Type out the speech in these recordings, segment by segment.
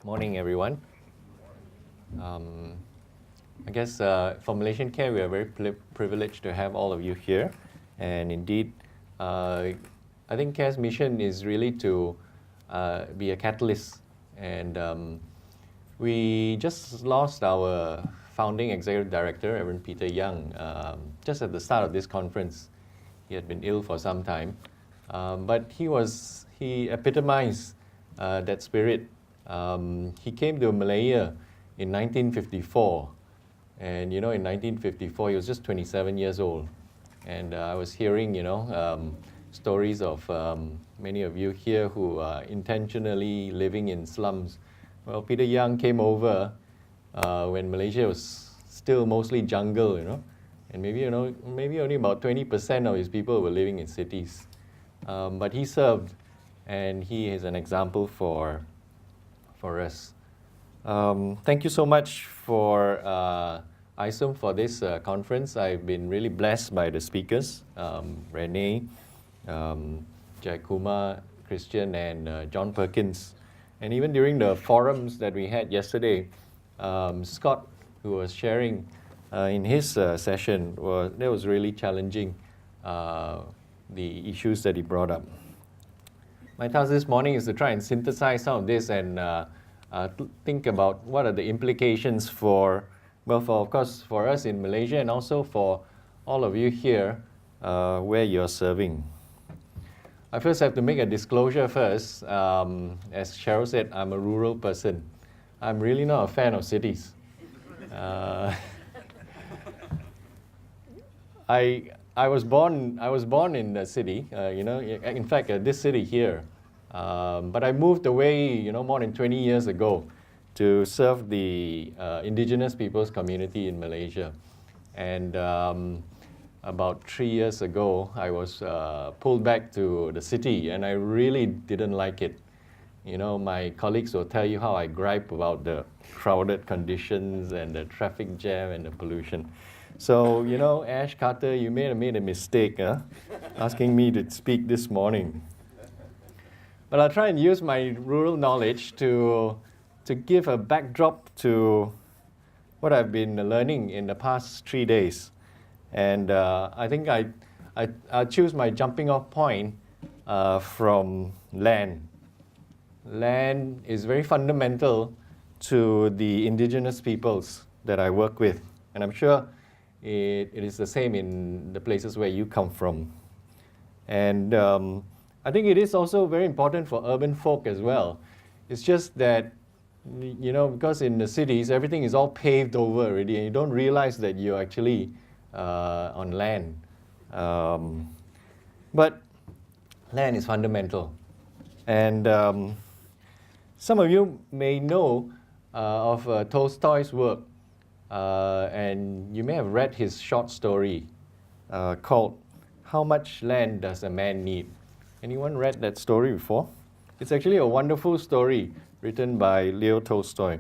Morning, everyone. I guess for Malaysian Care, we are very privileged to have all of you here. And indeed, I think Care's mission is really to be a catalyst. And we just lost our founding executive director, Reverend Peter Yong, just at the start of this conference. He had been ill for some time. But he epitomized that spirit. He came to Malaya in 1954, and in 1954 he was just 27 years old, and I was hearing stories of many of you here who are intentionally living in slums. Well, Peter Yong came over when Malaysia was still mostly jungle, and maybe only about 20% of his people were living in cities, but he served, and he is an example for us. Thank you so much for ISUM for this conference. I've been really blessed by the speakers, Renee, Jayakuma, Christian, and John Perkins. And even during the forums that we had yesterday, Scott, who was sharing in his session, that was really challenging, the issues that he brought up. My task this morning is to try and synthesize some of this and think about what are the implications for us in Malaysia and also for all of you here where you're serving. I first have to make a disclosure first. As Cheryl said, I'm a rural person. I'm really not a fan of cities. I was born in the city, in fact, this city here. But I moved away, more than 20 years ago to serve the indigenous peoples community in Malaysia. And about 3 years ago, I was pulled back to the city, and I really didn't like it. My colleagues will tell you how I gripe about the crowded conditions and the traffic jam and the pollution. So, Ash Carter, you may have made a mistake asking me to speak this morning. But I'll try and use my rural knowledge to give a backdrop to what I've been learning in the past 3 days. And I think I'll choose my jumping off point from land. Land is very fundamental to the indigenous peoples that I work with. And I'm sure it is the same in the places where you come from. And I think it is also very important for urban folk as well. It's just that, because in the cities, everything is all paved over already, and you don't realize that you're actually on land. But land is fundamental. And some of you may know of Tolstoy's work, and you may have read his short story called How Much Land Does a Man Need? Anyone read that story before? It's actually a wonderful story written by Leo Tolstoy.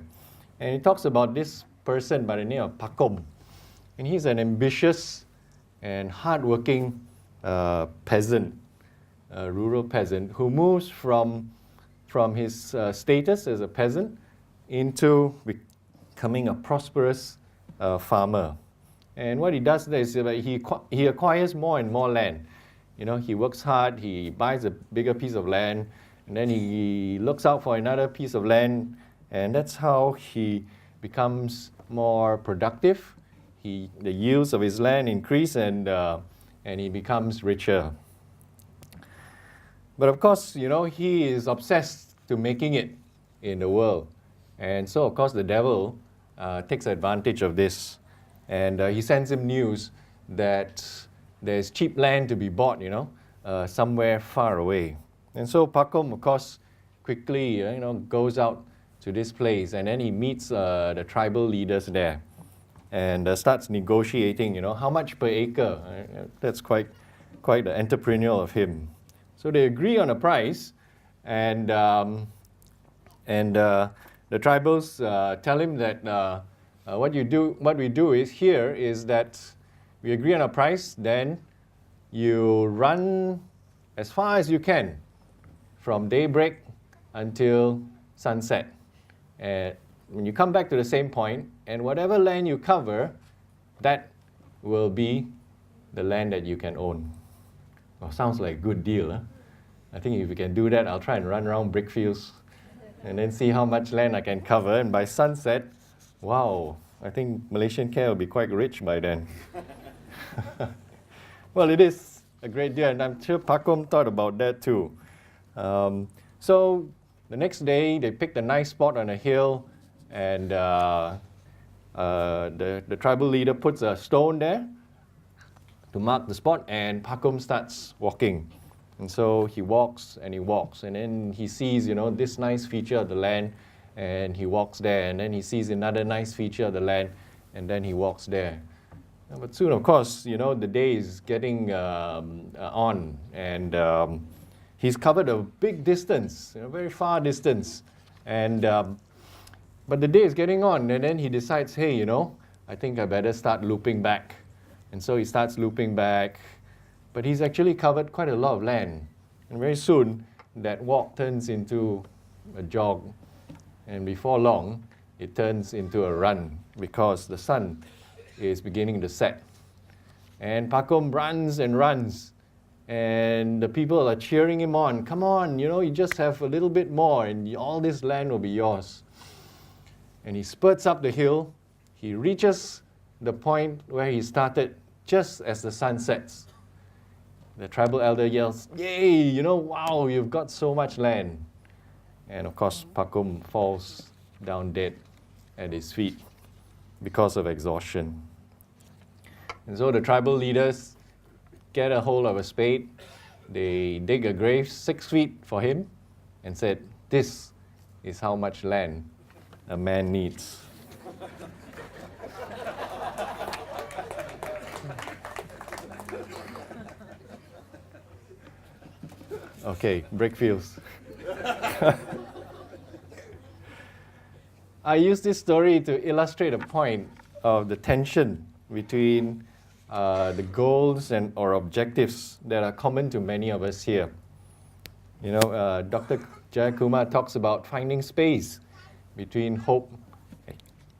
And it talks about this person by the name of Pakom. And he's an ambitious and hardworking peasant, rural peasant, who moves from his status as a peasant into becoming a prosperous farmer. And what he does there is that he acquires more and more land. He works hard, he buys a bigger piece of land, and then he looks out for another piece of land, and that's how he becomes more productive. The yields of his land increase, and he becomes richer. But of course, he is obsessed to making it in the world. And so, of course, the devil takes advantage of this. And he sends him news that there's cheap land to be bought, somewhere far away. And so Pakom, of course, quickly, goes out to this place, and then he meets the tribal leaders there, and starts negotiating, how much per acre. That's quite entrepreneurial of him. So they agree on a price, and the tribals tell him that what we do is that we agree on a price, then you run as far as you can from daybreak until sunset. And when you come back to the same point, and whatever land you cover, that will be the land that you can own. Well, sounds like a good deal, huh? I think if we can do that, I'll try and run around brickfields and then see how much land I can cover. And by sunset, wow, I think Malaysian Care will be quite rich by then. Well, it is a great deal, and I'm sure Pakom thought about that too. So the next day, they picked a nice spot on a hill, and the tribal leader puts a stone there to mark the spot, and Pakom starts walking. And so he walks, and then he sees, this nice feature of the land, and he walks there, and then he sees another nice feature of the land, and then he walks there. But soon, of course, the day is getting on, and he's covered a big distance, a very far distance, and but the day is getting on, and then he decides, hey, I think I better start looping back. And so he starts looping back, but he's actually covered quite a lot of land. And very soon, that walk turns into a jog. And before long, it turns into a run because the sun is beginning to set. And Pakom runs and runs. And the people are cheering him on. Come on, you just have a little bit more and all this land will be yours. And he spurts up the hill. He reaches the point where he started just as the sun sets. The tribal elder yells, "Yay, wow, you've got so much land." And of course, Pakom falls down dead at his feet because of exhaustion. And so the tribal leaders get a hold of a spade. They dig a grave 6 feet for him and said, "This is how much land a man needs." Okay, brickfields. I use this story to illustrate a point of the tension between the goals or objectives that are common to many of us here. Dr. Jayakumar talks about finding space between hope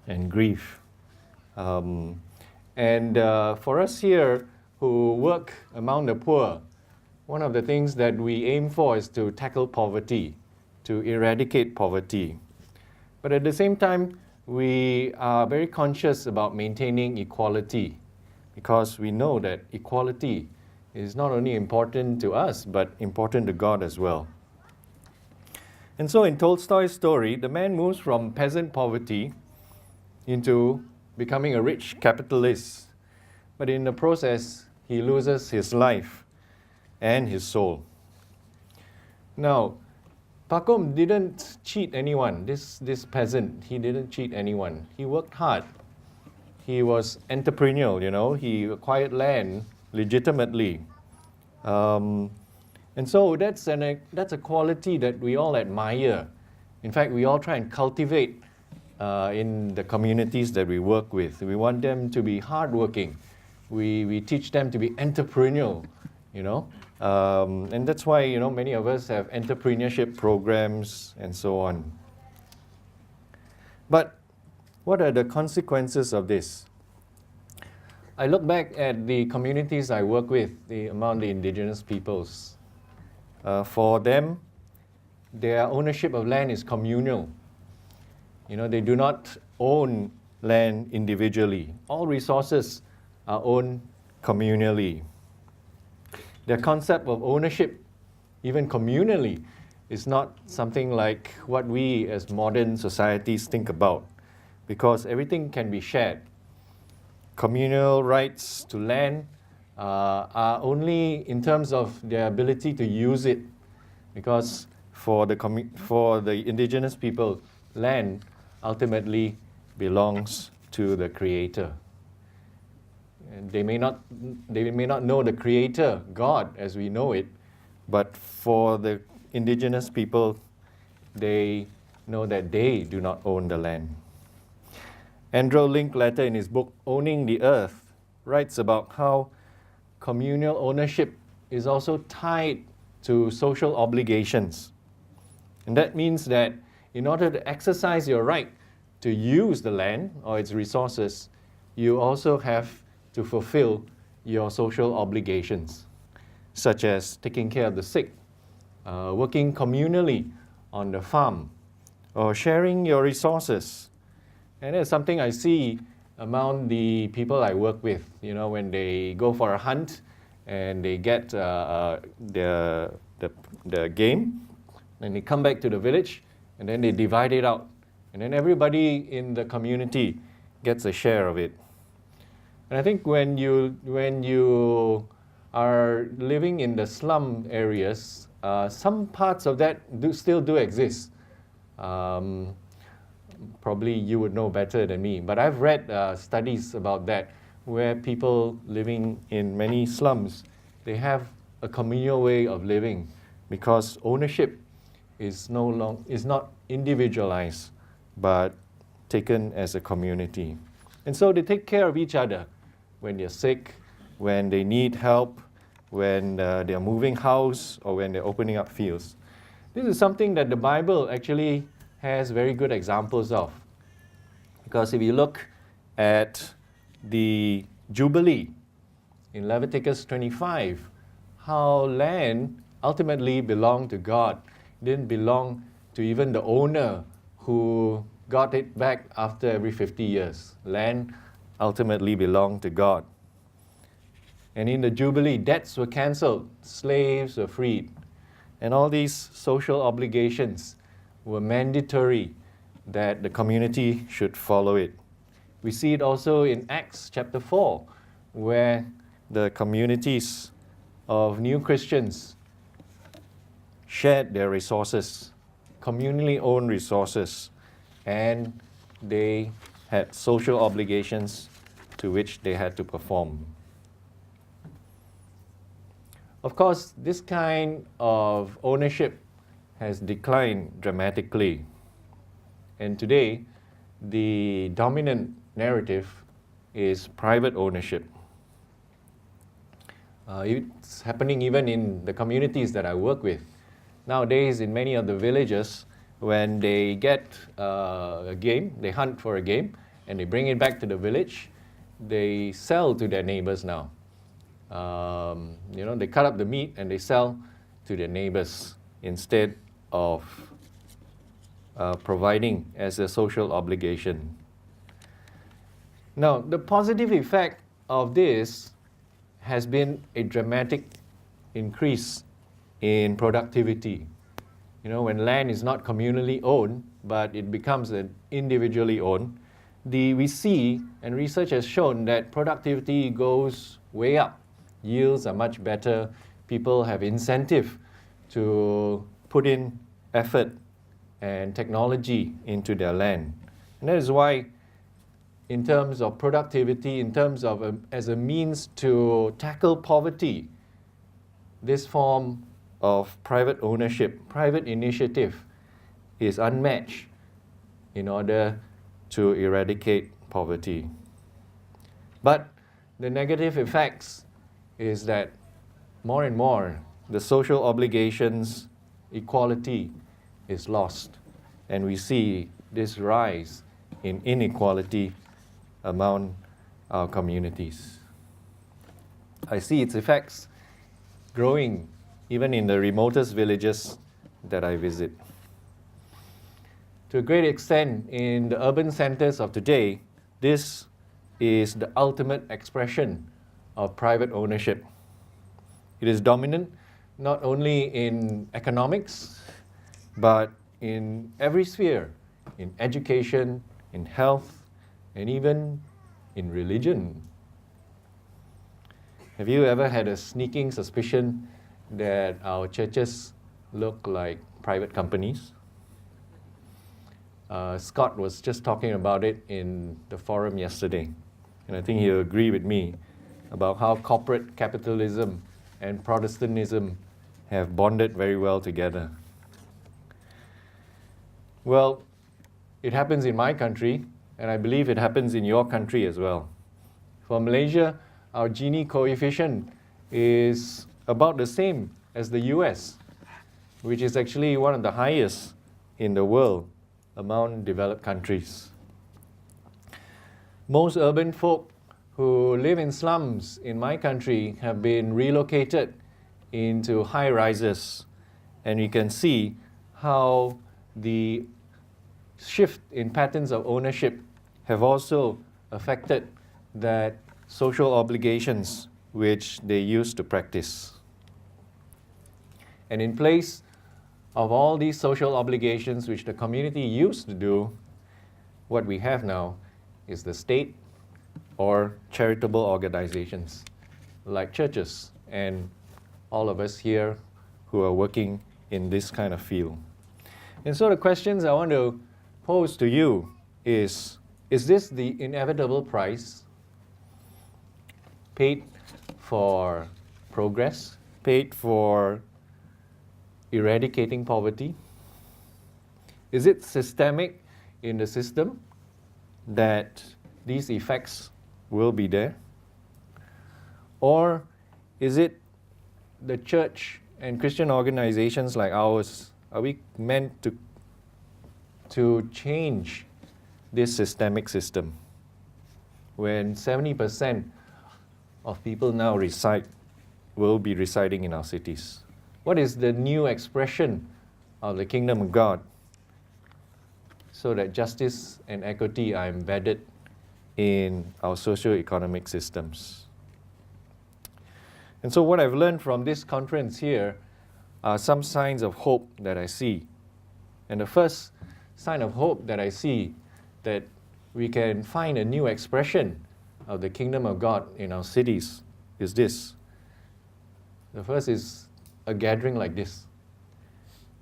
and grief. For us here who work among the poor, one of the things that we aim for is to tackle poverty, to eradicate poverty. But at the same time, we are very conscious about maintaining equality because we know that equality is not only important to us, but important to God as well. And so in Tolstoy's story, the man moves from peasant poverty into becoming a rich capitalist. But in the process, he loses his life and his soul. Now, Pakom didn't cheat anyone. This peasant, he didn't cheat anyone. He worked hard. He was entrepreneurial, he acquired land legitimately. And so that's a quality that we all admire. In fact, we all try and cultivate in the communities that we work with. We want them to be hardworking. We teach them to be entrepreneurial, and that's why, many of us have entrepreneurship programs and so on. But what are the consequences of this? I look back at the communities I work with among the indigenous peoples. For them, their ownership of land is communal. They do not own land individually. All resources are owned communally. Their concept of ownership, even communally, is not something like what we as modern societies think about, because everything can be shared. Communal rights to land are only in terms of their ability to use it, because for the indigenous people, land ultimately belongs to the Creator. And they may not know the Creator, God, as we know it, but for the indigenous people, they know that they do not own the land. Andrew Linklater, in his book Owning the Earth, writes about how communal ownership is also tied to social obligations. And that means that in order to exercise your right to use the land or its resources, you also have to fulfill your social obligations, such as taking care of the sick, working communally on the farm, or sharing your resources. And that's something I see among the people I work with, when they go for a hunt and they get the game, and they come back to the village, and then they divide it out. And then everybody in the community gets a share of it. And I think when you are living in the slum areas, some parts of that still do exist. Probably you would know better than me, but I've read studies about that, where people living in many slums, they have a communal way of living because ownership is not individualized, but taken as a community. And so they take care of each other when they're sick, when they need help, when they're moving house, or when they're opening up fields. This is something that the Bible actually has very good examples of. Because if you look at the Jubilee in Leviticus 25, how land ultimately belonged to God, didn't belong to even the owner who got it back after every 50 years. Land ultimately belonged to God. And in the Jubilee, debts were cancelled, slaves were freed, and all these social obligations were mandatory that the community should follow it. We see it also in Acts chapter 4, where the communities of new Christians shared their resources, communally owned resources, and they had social obligations to which they had to perform. Of course, this kind of ownership has declined dramatically. And today, the dominant narrative is private ownership. It's happening even in the communities that I work with. Nowadays, in many of the villages, when they get a game, they hunt for a game, and they bring it back to the village, they sell to their neighbors now. They cut up the meat and they sell to their neighbors instead of providing as a social obligation. Now, the positive effect of this has been a dramatic increase in productivity. When land is not communally owned, but it becomes individually owned, we see, and research has shown, that productivity goes way up. Yields are much better. People have incentive to put in effort and technology into their land. And that is why, in terms of productivity, in terms of as a means to tackle poverty, this form of private ownership, private initiative, is unmatched in order to eradicate poverty. But the negative effects is that more and more the social obligations, equality is lost. And we see this rise in inequality among our communities. I see its effects growing even in the remotest villages that I visit. To a great extent, in the urban centers of today, this is the ultimate expression of private ownership. It is dominant not only in economics, but in every sphere, in education, in health, and even in religion. Have you ever had a sneaking suspicion that our churches look like private companies? Scott was just talking about it in the forum yesterday, and I think he'll agree with me about how corporate capitalism and Protestantism have bonded very well together. Well, it happens in my country, and I believe it happens in your country as well. For Malaysia, our Gini coefficient is about the same as the US, which is actually one of the highest in the world among developed countries. Most urban folk who live in slums in my country have been relocated into high rises, and you can see how the shift in patterns of ownership have also affected that social obligations which they used to practice. And in place of all these social obligations which the community used to do, what we have now is the state or charitable organizations like churches and all of us here who are working in this kind of field. And so the questions I want to pose to you is this the inevitable price paid for progress, paid for eradicating poverty? Is it systemic in the system that these effects will be there? Or is it the church and Christian organizations like ours, are we meant to change this systemic system when 70% of people now will be residing in our cities? What is the new expression of the kingdom of God so that justice and equity are embedded in our socio-economic systems? And so what I've learned from this conference here are some signs of hope that I see. And the first sign of hope that I see that we can find a new expression of the kingdom of God in our cities is this. The first is a gathering like this,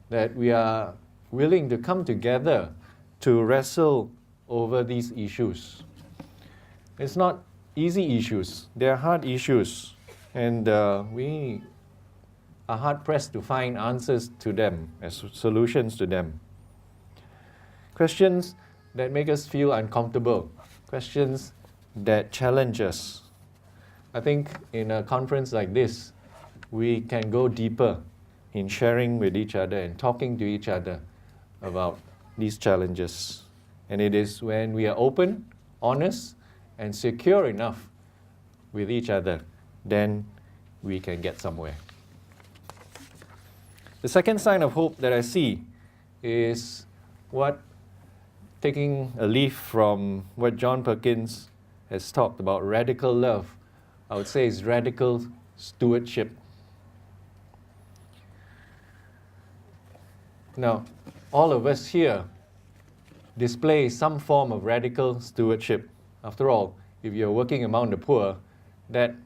that we are willing to come together to wrestle over these issues. It's not easy issues, they're hard issues, and we are hard-pressed to find answers to them, as solutions to them. Questions that make us feel uncomfortable, questions that challenge us. I think in a conference like this, we can go deeper in sharing with each other and talking to each other about these challenges. And it is when we are open, honest, and secure enough with each other, then we can get somewhere. The second sign of hope that I see is taking a leaf from what John Perkins has talked about, radical love. I would say is radical stewardship. Now, all of us here display some form of radical stewardship. After all, if you're working among the poor, that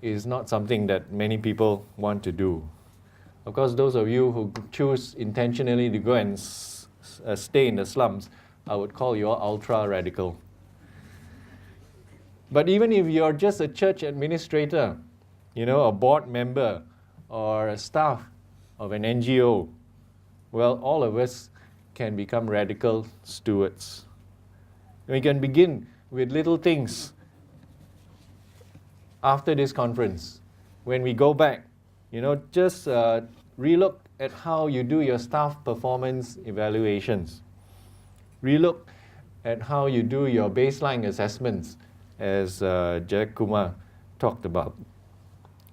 is not something that many people want to do. Of course, those of you who choose intentionally to go and stay in the slums, I would call you ultra-radical. But even if you're just a church administrator, a board member, or a staff of an NGO, well, all of us can become radical stewards. We can begin with little things after this conference. When we go back, just relook at how you do your staff performance evaluations. Relook at how you do your baseline assessments, as Jack Kumar talked about.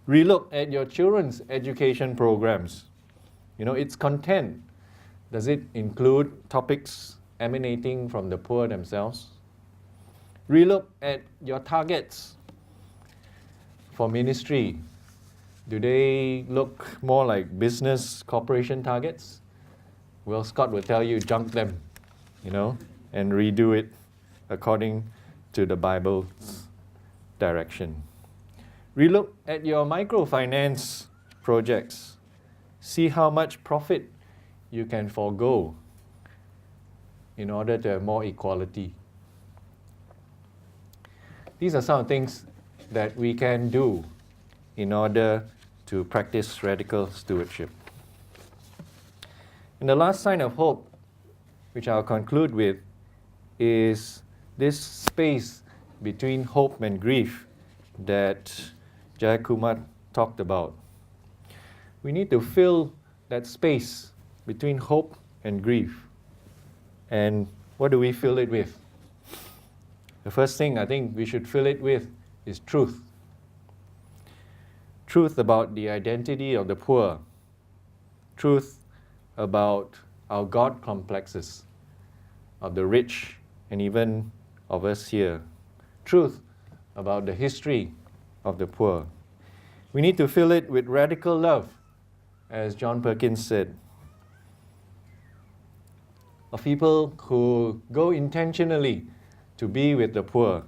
Relook at your children's education programs. Its content. Does it include topics emanating from the poor themselves? Relook at your targets for ministry. Do they look more like business corporation targets? Well, Scott will tell you, junk them, and redo it according to the Bible's direction. Relook at your microfinance projects. See how much profit you can forego in order to have more equality. These are some things that we can do in order to practice radical stewardship. And the last sign of hope, which I'll conclude with, is this space between hope and grief that Jai Kumar talked about. We need to fill that space between hope and grief. And what do we fill it with? The first thing I think we should fill it with is truth. Truth about the identity of the poor. Truth about our God complexes, of the rich, and even of us here. Truth about the history of the poor. We need to fill it with radical love, as John Perkins said, of people who go intentionally to be with the poor,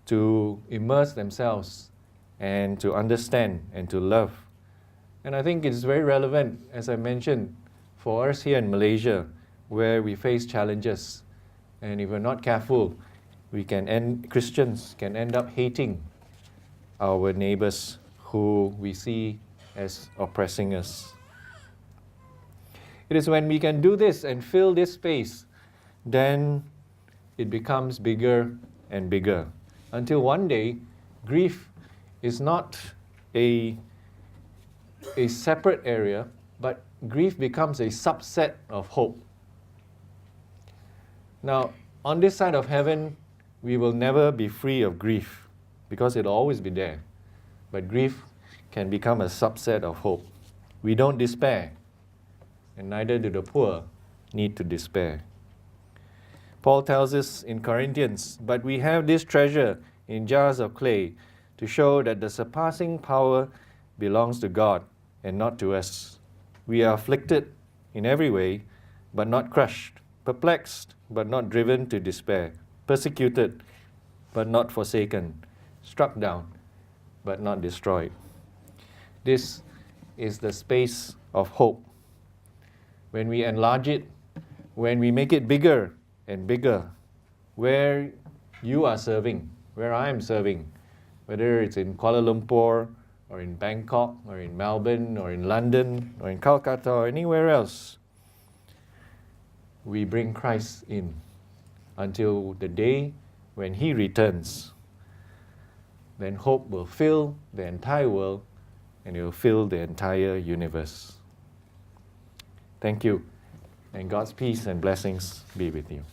to immerse themselves and to understand and to love. And I think it's very relevant, as I mentioned, for us here in Malaysia, where we face challenges. And if we're not careful, Christians can end up hating our neighbors who we see as oppressing us. It is when we can do this and fill this space, then it becomes bigger and bigger, until one day grief is not a separate area, but grief becomes a subset of hope. Now, on this side of heaven, we will never be free of grief because it'll always be there. But grief can become a subset of hope. We don't despair, and neither do the poor need to despair. Paul tells us in Corinthians, "But we have this treasure in jars of clay to show that the surpassing power belongs to God and not to us. We are afflicted in every way, but not crushed, perplexed, but not driven to despair, persecuted, but not forsaken, struck down, but not destroyed." This is the space of hope. When we enlarge it, when we make it bigger and bigger, where you are serving, where I am serving, whether it's in Kuala Lumpur, or in Bangkok, or in Melbourne, or in London, or in Calcutta, or anywhere else, we bring Christ in until the day when He returns. Then hope will fill the entire world, and it will fill the entire universe. Thank you, and God's peace and blessings be with you.